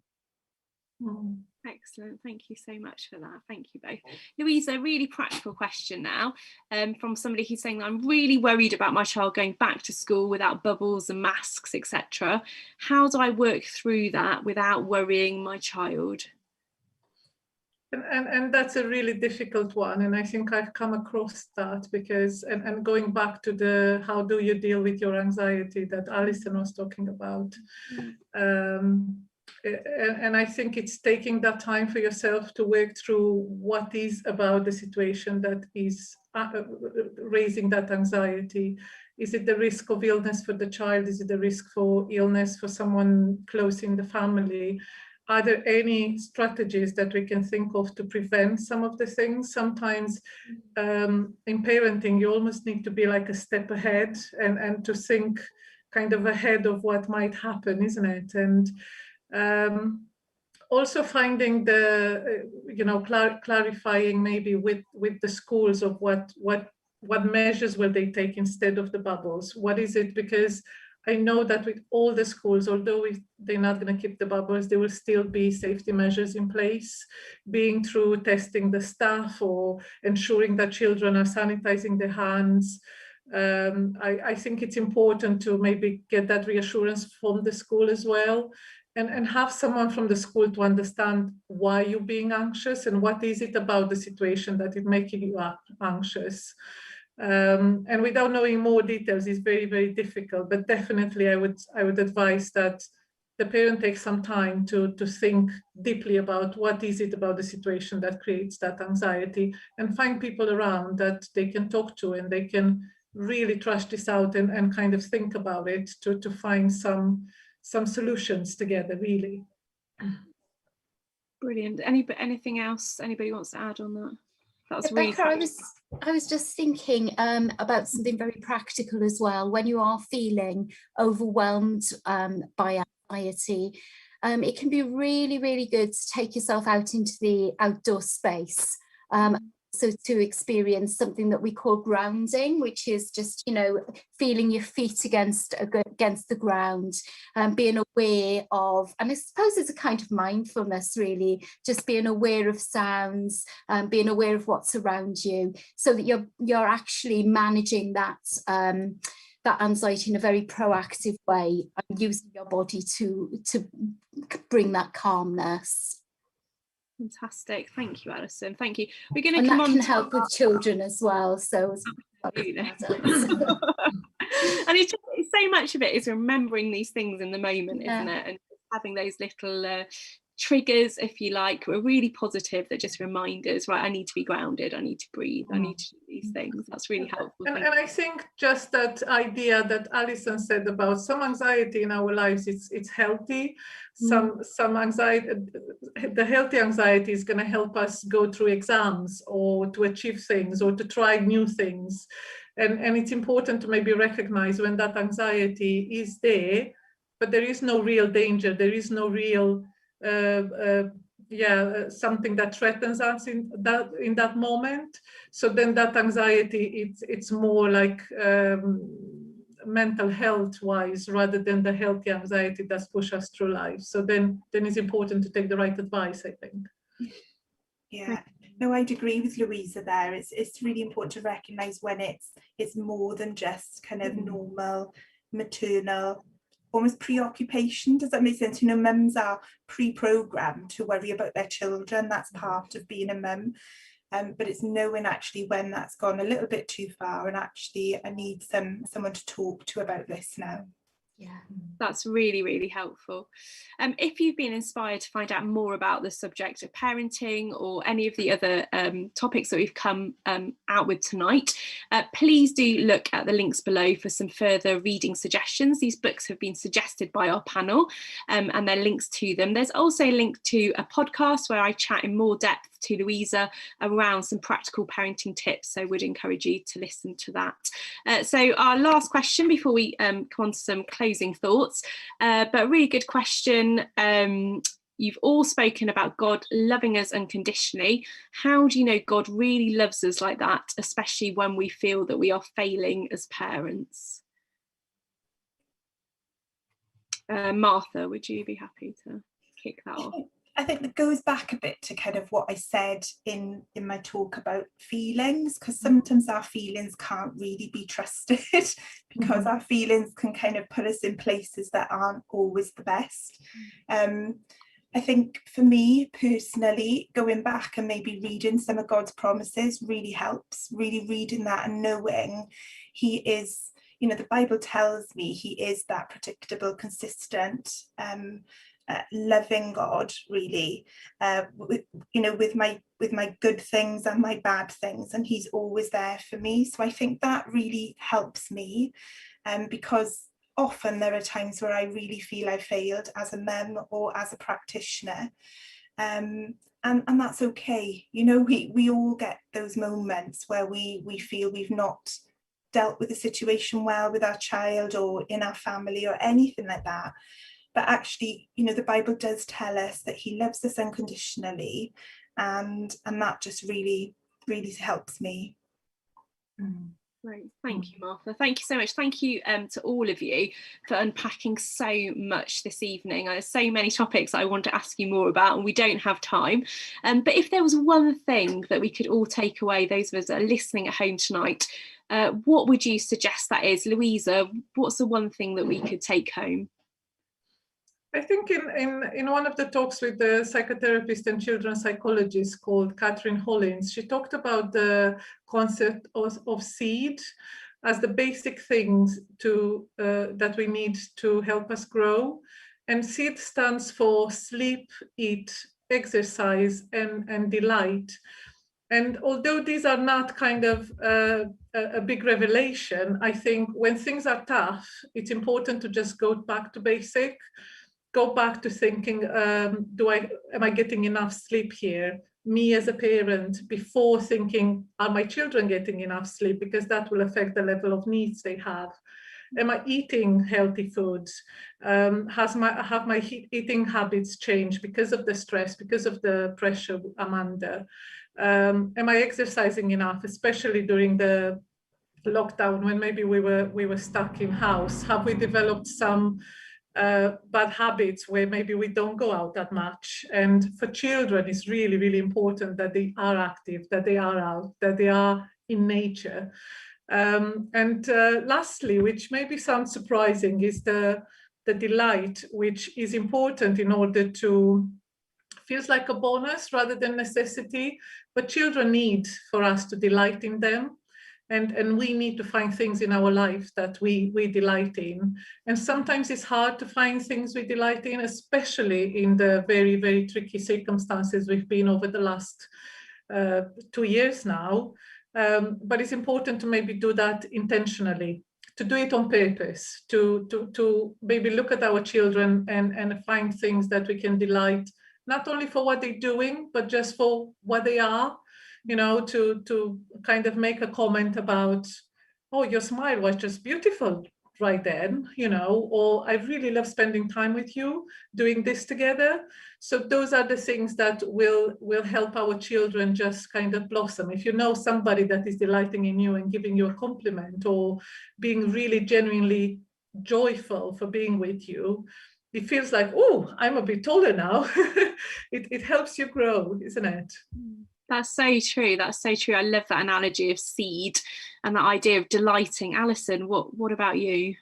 Excellent, thank you so much for that. Thank you both. Louisa, a really practical question now, from somebody who's saying that I'm really worried about my child going back to school without bubbles and masks, etc. How do I work through that without worrying my child? And that's a really difficult one, and I think I've come across that because, and going back to the how do you deal with your anxiety that Alison was talking about, and I think it's taking that time for yourself to work through what is about the situation that is raising that anxiety. Is it the risk of illness for the child? Is it the risk for illness for someone close in the family? Are there any strategies that we can think of to prevent some of the things? Sometimes in parenting, you almost need to be like a step ahead and to think kind of ahead of what might happen, isn't it? And also finding the, you know, clarifying maybe with the schools of what measures will they take instead of the bubbles? What is it? Because I know that with all the schools, although they're not going to keep the bubbles, there will still be safety measures in place, being through testing the staff or ensuring that children are sanitizing their hands. I think it's important to maybe get that reassurance from the school as well, and have someone from the school to understand why you're being anxious and what is it about the situation that is making you anxious. And without knowing more details is very, very difficult, but definitely I would advise that the parent takes some time to think deeply about what is it about the situation that creates that anxiety, and find people around that they can talk to and they can really trash this out and kind of think about it to find some solutions together, really. Brilliant. Anything else anybody wants to add on that? That's really Rebecca, I was just thinking about something very practical as well. When you are feeling overwhelmed by anxiety, it can be really, really good to take yourself out into the outdoor space. So to experience something that we call grounding, which is just, you know, feeling your feet against the ground, being aware of, and I suppose it's a kind of mindfulness really, just being aware of sounds, being aware of what's around you, so that you're actually managing that that anxiety in a very proactive way, and using your body to bring that calmness. Fantastic, thank you, Alison. Thank you. We're going to come on. And that can help with children as well. So, and it's so much of it is remembering these things in the moment, isn't it? And having those little triggers, if you like, were really positive, that just remind us, right, I need to be grounded, I need to breathe, I need to do these things. That's really helpful. And I think just that idea that Alison said about some anxiety in our lives, it's healthy. Some anxiety, the healthy anxiety is going to help us go through exams or to achieve things or to try new things. And it's important to maybe recognize when that anxiety is there, but there is no real danger. There is no real, something that threatens us in that moment. So then that anxiety, it's more like mental health wise, rather than the healthy anxiety that's push us through life. So then it's important to take the right advice, I think. Yeah, no, I'd agree with Louisa there. It's really important to recognise when it's more than just kind of normal maternal, almost preoccupation. Does that make sense? You know, mums are pre-programmed to worry about their children. That's part of being a mum. But it's knowing actually when that's gone a little bit too far, and actually I need someone to talk to about this now. Yeah, that's really, really helpful. If you've been inspired to find out more about the subject of parenting or any of the other topics that we've come out with tonight, please do look at the links below for some further reading suggestions. These books have been suggested by our panel, and there are links to them. There's also a link to a podcast where I chat in more depth to Louisa around some practical parenting tips, so I would encourage you to listen to that. So our last question before we come on to some closing thoughts, but a really good question. You've all spoken about God loving us unconditionally. How do you know God really loves us like that, especially when we feel that we are failing as parents? Martha, would you be happy to kick that off? I think that goes back a bit to kind of what I said in my talk about feelings, because sometimes our feelings can't really be trusted because our feelings can kind of put us in places that aren't always the best. I think for me personally, going back and maybe reading some of God's promises really helps, really reading that and knowing he is, you know, the Bible tells me he is that predictable, consistent, loving God, really, you know, with my good things and my bad things, and he's always there for me. So I think that really helps me, because often there are times where I really feel I failed as a mum or as a practitioner, and that's okay. You know, we all get those moments where we feel we've not dealt with the situation well with our child or in our family or anything like that. But actually, you know, the Bible does tell us that he loves us unconditionally, and that just really, really helps me. Great, thank you, Martha. Thank you so much. Thank you to all of you for unpacking so much this evening. There's so many topics I want to ask you more about, and we don't have time. But if there was one thing that we could all take away, those of us that are listening at home tonight, what would you suggest that is? Louisa, what's the one thing that we could take home? I think in one of the talks with the psychotherapist and children's psychologist called Catherine Hollins, she talked about the concept of seed as the basic things that we need to help us grow. And seed stands for sleep, eat, exercise, and delight. And although these are not kind of a big revelation, I think when things are tough, it's important to just go back to basic. Go back to thinking, am I getting enough sleep here? Me as a parent, before thinking, are my children getting enough sleep? Because that will affect the level of needs they have. Am I eating healthy foods? Have my eating habits changed because of the stress, because of the pressure I'm under? Am I exercising enough, especially during the lockdown when maybe we were stuck in house? Have we developed some bad habits where maybe we don't go out that much? And for children, it's really, really important that they are active, that they are out, that they are in nature. And lastly, which maybe sounds surprising, is the delight, which is important in order to, feels like a bonus rather than necessity, but children need for us to delight in them. And we need to find things in our life that we delight in. And sometimes it's hard to find things we delight in, especially in the very, very tricky circumstances we've been over the last 2 years now. But it's important to maybe do that intentionally, to do it on purpose, to maybe look at our children and find things that we can delight, not only for what they're doing, but just for what they are. You know, to kind of make a comment about, oh, your smile was just beautiful right then, you know, or I really love spending time with you, doing this together. So those are the things that will help our children just kind of blossom. If you know somebody that is delighting in you and giving you a compliment or being really genuinely joyful for being with you, it feels like, oh, I'm a bit taller now. It helps you grow, isn't it? That's so true. That's so true. I love that analogy of seed and that idea of delighting. Alison, what about you?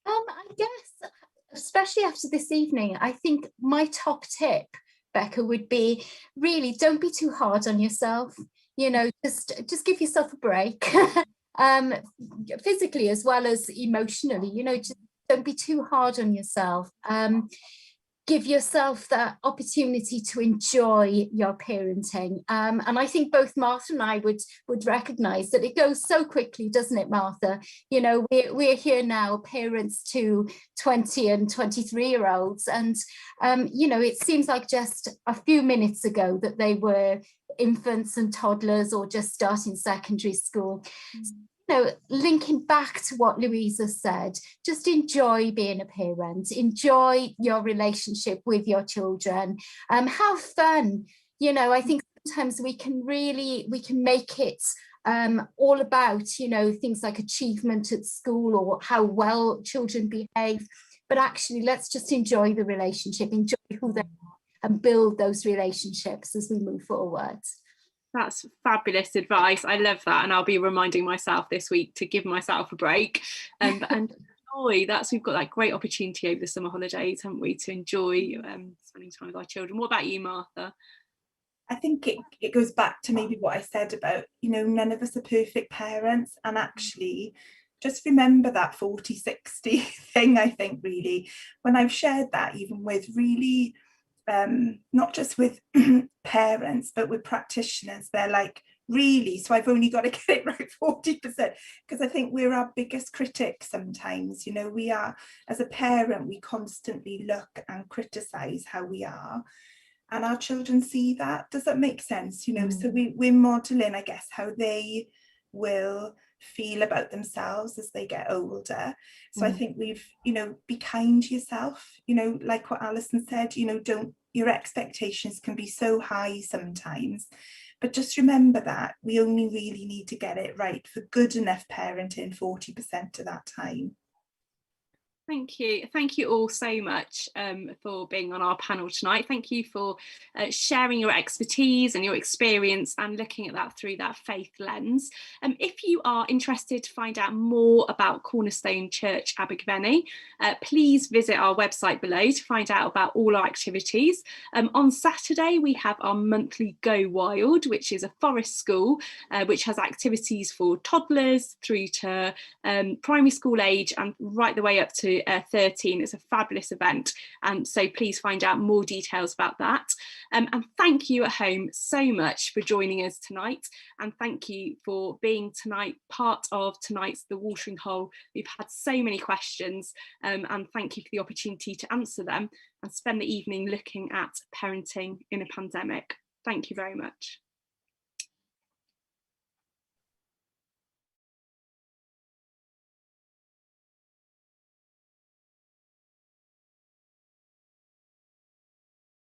I guess, especially after this evening, I think my top tip, Becca, would be really don't be too hard on yourself. You know, just give yourself a break, physically as well as emotionally. You know, just don't be too hard on yourself. Give yourself that opportunity to enjoy your parenting. And I think both Martha and I would recognise that it goes so quickly, doesn't it, Martha? You know, we're here now, parents to 20 and 23-year-olds. And, you know, it seems like just a few minutes ago that they were infants and toddlers or just starting secondary school. You know, linking back to what Louisa said, just enjoy being a parent, enjoy your relationship with your children, have fun. You know, I think sometimes we can make it all about, you know, things like achievement at school or how well children behave, but actually let's just enjoy the relationship, enjoy who they are and build those relationships as we move forward. That's fabulous advice. I love that, and I'll be reminding myself this week to give myself a break and enjoy. We've got that great opportunity over the summer holidays, haven't we, to enjoy spending time with our children. What about you, Martha? I think it goes back to maybe what I said about, you know, none of us are perfect parents, and actually just remember that 40-60 thing. I think really when I've shared that even with really not just with parents but with practitioners, they're like, really, so I've only got to get it right 40%, because I think we're our biggest critic sometimes. You know, we are, as a parent, we constantly look and criticize how we are, and our children see that. Does that make sense? You know, so we're modeling, I guess, how they will feel about themselves as they get older. So I think you know, be kind to yourself, you know, like what Alison said, you know, your expectations can be so high sometimes, but just remember that we only really need to get it right for good enough parenting 40% of that time. Thank you all so much for being on our panel tonight. Thank you for sharing your expertise and your experience and looking at that through that faith lens. If you are interested to find out more about Cornerstone Church Abergavenny, please visit our website below to find out about all our activities. On Saturday we have our monthly Go Wild, which is a forest school which has activities for toddlers through to primary school age and right the way up to 13. It's a fabulous event, and so please find out more details about that. And thank you at home so much for joining us tonight, and thank you for being part of tonight's The Watering Hole. We've had so many questions, and thank you for the opportunity to answer them and spend the evening looking at parenting in a pandemic. Thank you very much.